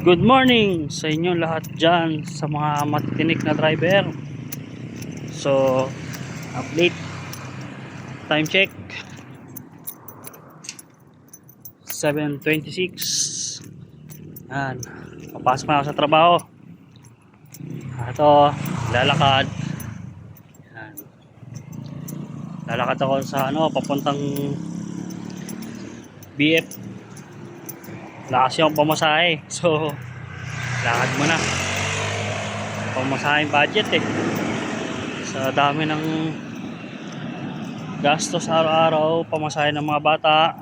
Good morning sa inyo lahat dyan sa mga matitinik na driver. So, update. Time check 7:26. Yan, papasok na ako sa trabaho. Ito, lalakad. Yan. Lalakad ako sa papuntang BF. Wala kasi akong pamasahe. So, lakad muna. Pamasaheng budget sa dami ng gastos araw-araw, pamasahe ng mga bata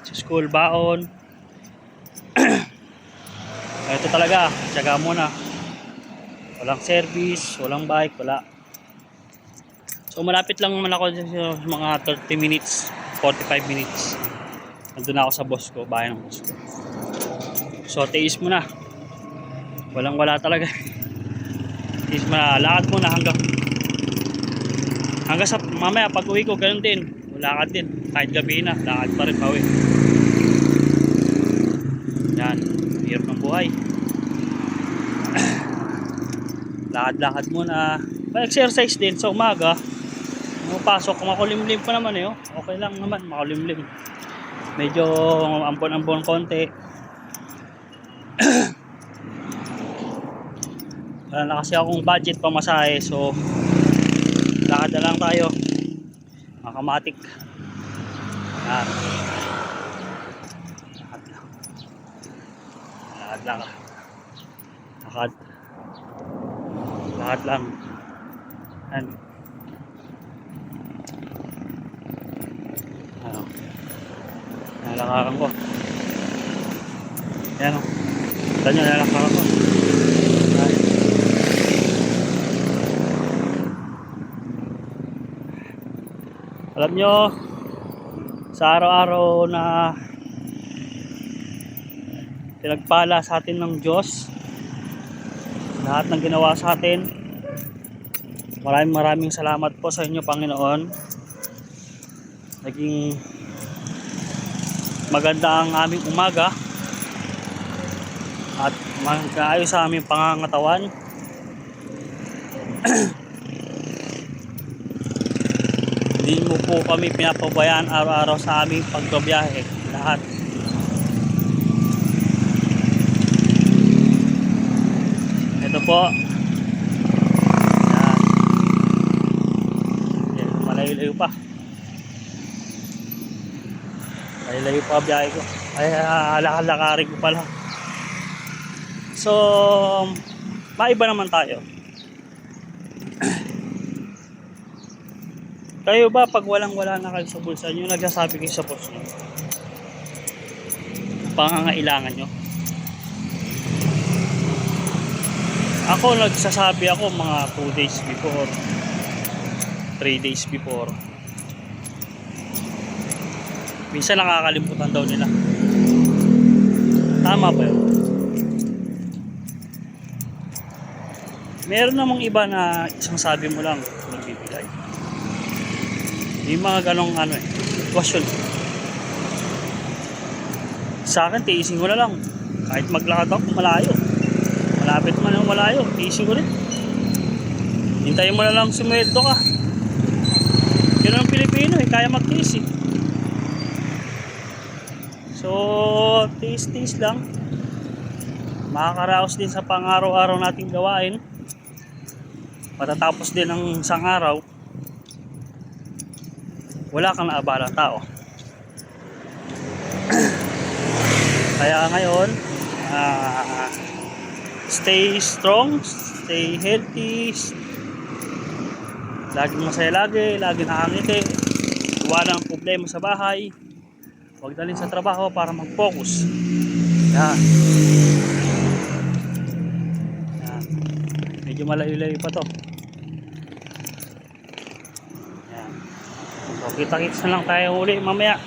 sa school, baon. Ito talaga, tiyaga muna. Walang service, walang bike, wala. So malapit lang naman ako sa mga 30 minutes, 45 minutes. Nandun ako sa boss ko, bahay ng boss ko. So tiis mo na. Walang wala talaga. Tiis mo na, lakad muna hanggang sa mamaya pag uwi ko, ganun din. Lakad din, kahit gabi na, lakad pa rin pauwi. Yan, hirap ng buhay. Lakad-lakad muna. Pa-exercise din sa umaga. Pasok, makulimlim pa naman okay lang naman, makulimlim. Medyo ambon-ambon konti. Wala na kasi akong budget pamasahe, so lakad na lang tayo. Makamatik. Yan. Lakad lang. Lakad lang. Yan. Ano? Nalakaran ko. Yan o. Ganyan, nalakaran ko. Yan. Alam nyo, sa araw-araw na pinagpala sa atin ng Diyos, lahat ng ginawa sa atin, maraming salamat po sa inyo, Panginoon. Naging maganda ang aming umaga at magkaayos sa aming pangangatawan. Hindi mo po kami pinapabayaan araw-araw sa aming pagbabiyahe. Lahat. Ito po. Yan. Malayo-layo pa. Malayo pa biyahe ko. Ay, lakad-lakarin ko pala. So, maiba naman tayo. Kayo ba pag walang-wala na kayo sa bulsa nyo, nagsasabi kayo sa boss nyo pangangailangan nyo? Ako nagsasabi ako mga 2 days before, 3 days before. Minsan nakakalimutan daw nila. Tama ba yun? Meron namang iba na isang sabi mo lang nagbibigay. Yung mga ganong question. Sa akin, tiisin ko na lang. Kahit maglakad ako malayo, malapit man ang malayo, tiisin ko rin. Hintayin mo na lang sumweldo ka. Yun ang Pilipino, kaya magtiis . So, tiis-tiis lang. Makakaraos din sa pang-araw-araw nating gawain. Matatapos din ang isang araw, wala kang naabalang tao. Kaya ngayon, stay strong, stay healthy, laging masaya, laging nakangiti, iwanan ang problema sa bahay, huwag dalhin sa trabaho para mag-focus. Yan. Yan. Medyo malayo-layo pa to. Yan. So, kita-kits na lang tayo uli mamaya.